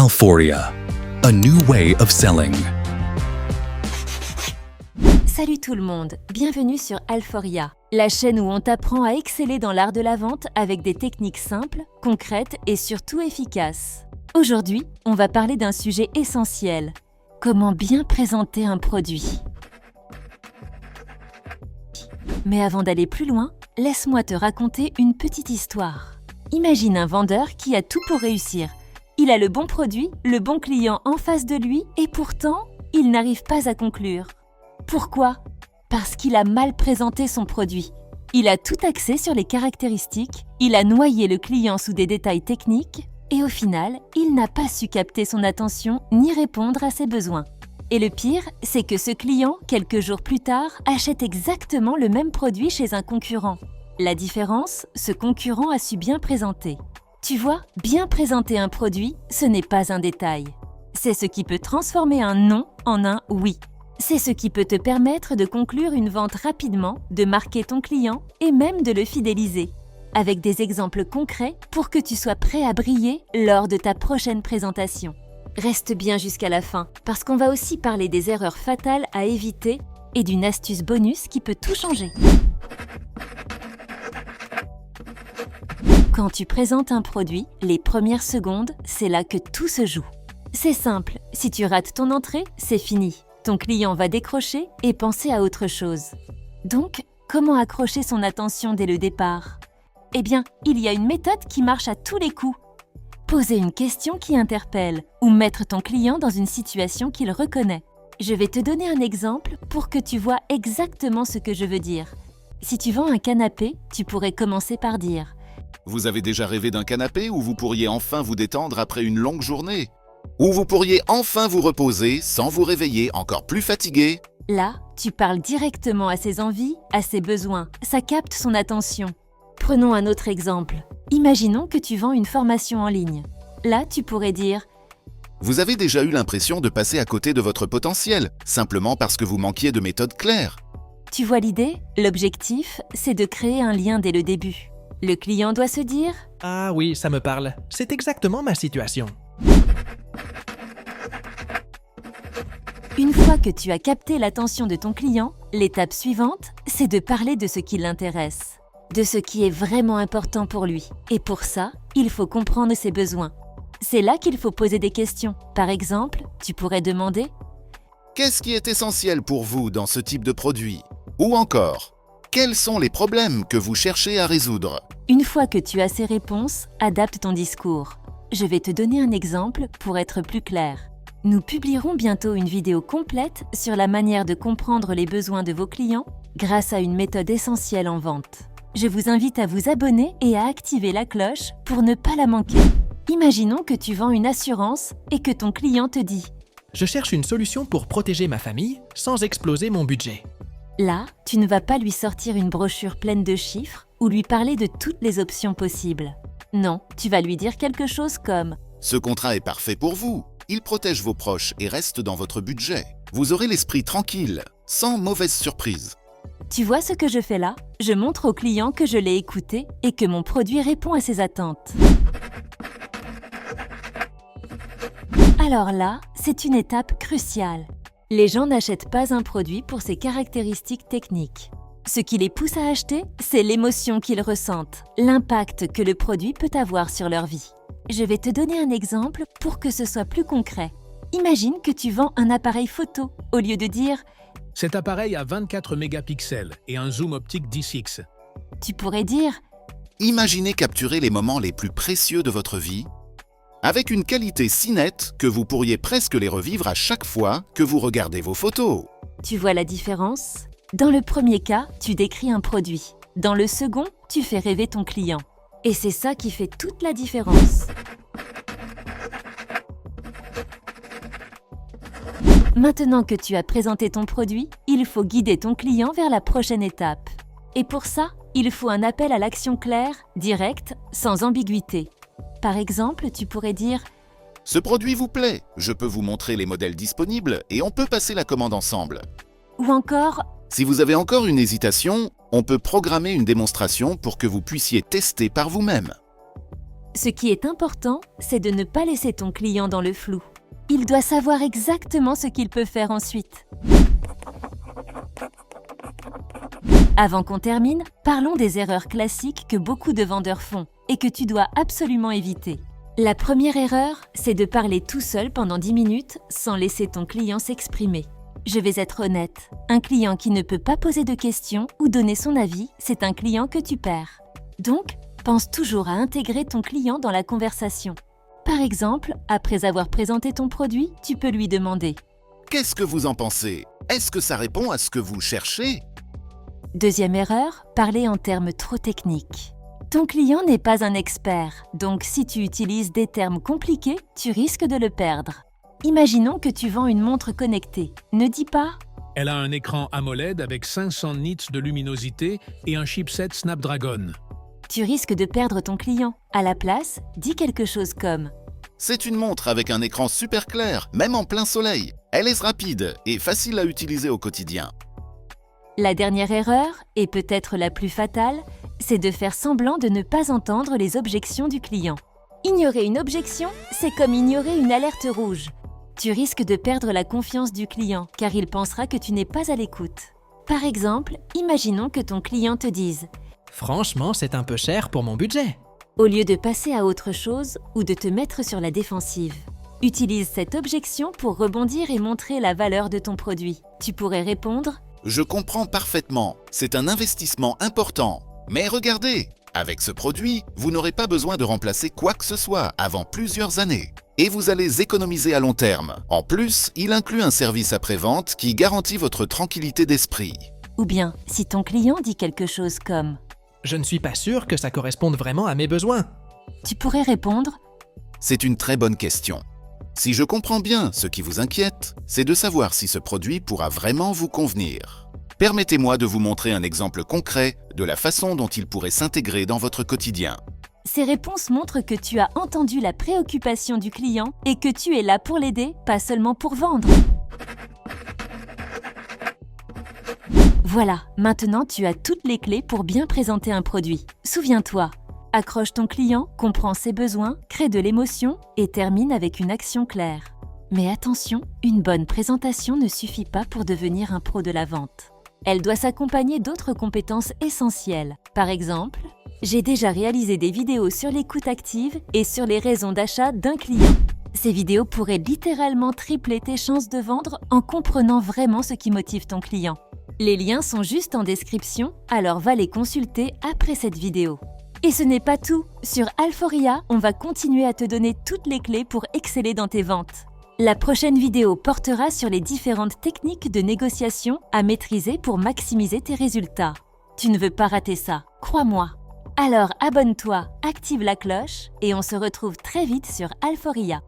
Alphoria, a new way of selling. Salut tout le monde, bienvenue sur Alphoria, la chaîne où on t'apprend à exceller dans l'art de la vente avec des techniques simples, concrètes et surtout efficaces. Aujourd'hui, on va parler d'un sujet essentiel, comment bien présenter un produit. Mais avant d'aller plus loin, laisse-moi te raconter une petite histoire. Imagine un vendeur qui a tout pour réussir. Il a le bon produit, le bon client en face de lui et pourtant, il n'arrive pas à conclure. Pourquoi? Parce qu'il a mal présenté son produit. Il a tout axé sur les caractéristiques, il a noyé le client sous des détails techniques et au final, il n'a pas su capter son attention ni répondre à ses besoins. Et le pire, c'est que ce client, quelques jours plus tard, achète exactement le même produit chez un concurrent. La différence, ce concurrent a su bien présenter. Tu vois, bien présenter un produit, ce n'est pas un détail. C'est ce qui peut transformer un non en un oui. C'est ce qui peut te permettre de conclure une vente rapidement, de marquer ton client et même de le fidéliser. Avec des exemples concrets pour que tu sois prêt à briller lors de ta prochaine présentation. Reste bien jusqu'à la fin, parce qu'on va aussi parler des erreurs fatales à éviter et d'une astuce bonus qui peut tout changer. Quand tu présentes un produit, les premières secondes, c'est là que tout se joue. C'est simple, si tu rates ton entrée, c'est fini. Ton client va décrocher et penser à autre chose. Donc, comment accrocher son attention dès le départ? Eh bien, il y a une méthode qui marche à tous les coups. Poser une question qui interpelle ou mettre ton client dans une situation qu'il reconnaît. Je vais te donner un exemple pour que tu vois exactement ce que je veux dire. Si tu vends un canapé, tu pourrais commencer par dire « Vous avez déjà rêvé d'un canapé où vous pourriez enfin vous détendre après une longue journée? Où vous pourriez enfin vous reposer sans vous réveiller encore plus fatigué? » Là, tu parles directement à ses envies, à ses besoins. Ça capte son attention. Prenons un autre exemple. Imaginons que tu vends une formation en ligne. Là, tu pourrais dire « Vous avez déjà eu l'impression de passer à côté de votre potentiel, simplement parce que vous manquiez de méthode claire. » Tu vois l'idée? L'objectif, c'est de créer un lien dès le début. Le client doit se dire « Ah oui, ça me parle. C'est exactement ma situation. » Une fois que tu as capté l'attention de ton client, l'étape suivante, c'est de parler de ce qui l'intéresse, de ce qui est vraiment important pour lui. Et pour ça, il faut comprendre ses besoins. C'est là qu'il faut poser des questions. Par exemple, tu pourrais demander « Qu'est-ce qui est essentiel pour vous dans ce type de produit? » Ou encore « Quels sont les problèmes que vous cherchez à résoudre? » Une fois que tu as ces réponses, adapte ton discours. Je vais te donner un exemple pour être plus clair. Nous publierons bientôt une vidéo complète sur la manière de comprendre les besoins de vos clients grâce à une méthode essentielle en vente. Je vous invite à vous abonner et à activer la cloche pour ne pas la manquer. Imaginons que tu vends une assurance et que ton client te dit « Je cherche une solution pour protéger ma famille sans exploser mon budget. » Là, tu ne vas pas lui sortir une brochure pleine de chiffres ou lui parler de toutes les options possibles. Non, tu vas lui dire quelque chose comme « Ce contrat est parfait pour vous. Il protège vos proches et reste dans votre budget. Vous aurez l'esprit tranquille, sans mauvaise surprise. » Tu vois ce que je fais là? Je montre au client que je l'ai écouté et que mon produit répond à ses attentes. Alors là, c'est une étape cruciale. Les gens n'achètent pas un produit pour ses caractéristiques techniques. Ce qui les pousse à acheter, c'est l'émotion qu'ils ressentent, l'impact que le produit peut avoir sur leur vie. Je vais te donner un exemple pour que ce soit plus concret. Imagine que tu vends un appareil photo au lieu de dire « Cet appareil a 24 mégapixels et un zoom optique 10x. » Tu pourrais dire « Imaginez capturer les moments les plus précieux de votre vie avec une qualité si nette que vous pourriez presque les revivre à chaque fois que vous regardez vos photos. » Tu vois la différence? Dans le premier cas, tu décris un produit. Dans le second, tu fais rêver ton client. Et c'est ça qui fait toute la différence. Maintenant que tu as présenté ton produit, il faut guider ton client vers la prochaine étape. Et pour ça, il faut un appel à l'action clair, direct, sans ambiguïté. Par exemple, tu pourrais dire « Ce produit vous plaît, je peux vous montrer les modèles disponibles et on peut passer la commande ensemble. » Ou encore « Si vous avez encore une hésitation, on peut programmer une démonstration pour que vous puissiez tester par vous-même. » Ce qui est important, c'est de ne pas laisser ton client dans le flou. Il doit savoir exactement ce qu'il peut faire ensuite. Avant qu'on termine, parlons des erreurs classiques que beaucoup de vendeurs font et que tu dois absolument éviter. La première erreur, c'est de parler tout seul pendant 10 minutes sans laisser ton client s'exprimer. Je vais être honnête, un client qui ne peut pas poser de questions ou donner son avis, c'est un client que tu perds. Donc, pense toujours à intégrer ton client dans la conversation. Par exemple, après avoir présenté ton produit, tu peux lui demander « Qu'est-ce que vous en pensez? Est-ce que ça répond à ce que vous cherchez ?» Deuxième erreur, parler en termes trop techniques. Ton client n'est pas un expert, donc si tu utilises des termes compliqués, tu risques de le perdre. Imaginons que tu vends une montre connectée. Ne dis pas « Elle a un écran AMOLED avec 500 nits de luminosité et un chipset Snapdragon. » Tu risques de perdre ton client. À la place, dis quelque chose comme « C'est une montre avec un écran super clair, même en plein soleil. Elle est rapide et facile à utiliser au quotidien. » La dernière erreur, et peut-être la plus fatale, c'est de faire semblant de ne pas entendre les objections du client. Ignorer une objection, c'est comme ignorer une alerte rouge. Tu risques de perdre la confiance du client, car il pensera que tu n'es pas à l'écoute. Par exemple, imaginons que ton client te dise « Franchement, c'est un peu cher pour mon budget. » au lieu de passer à autre chose ou de te mettre sur la défensive. Utilise cette objection pour rebondir et montrer la valeur de ton produit. Tu pourrais répondre « Je comprends parfaitement, c'est un investissement important. Mais regardez, avec ce produit, vous n'aurez pas besoin de remplacer quoi que ce soit avant plusieurs années. Et vous allez économiser à long terme. En plus, il inclut un service après-vente qui garantit votre tranquillité d'esprit. » Ou bien, si ton client dit quelque chose comme « Je ne suis pas sûr que ça corresponde vraiment à mes besoins. » Tu pourrais répondre « C'est une très bonne question. Si je comprends bien ce qui vous inquiète, c'est de savoir si ce produit pourra vraiment vous convenir. Permettez-moi de vous montrer un exemple concret de la façon dont il pourrait s'intégrer dans votre quotidien. » Ces réponses montrent que tu as entendu la préoccupation du client et que tu es là pour l'aider, pas seulement pour vendre. Voilà, maintenant tu as toutes les clés pour bien présenter un produit. Souviens-toi, accroche ton client, comprends ses besoins, crée de l'émotion et termine avec une action claire. Mais attention, une bonne présentation ne suffit pas pour devenir un pro de la vente. Elle doit s'accompagner d'autres compétences essentielles. Par exemple, j'ai déjà réalisé des vidéos sur l'écoute active et sur les raisons d'achat d'un client. Ces vidéos pourraient littéralement tripler tes chances de vendre en comprenant vraiment ce qui motive ton client. Les liens sont juste en description, alors va les consulter après cette vidéo. Et ce n'est pas tout. Sur Alforia, on va continuer à te donner toutes les clés pour exceller dans tes ventes. La prochaine vidéo portera sur les différentes techniques de négociation à maîtriser pour maximiser tes résultats. Tu ne veux pas rater ça, crois-moi. Alors abonne-toi, active la cloche et on se retrouve très vite sur Alforia.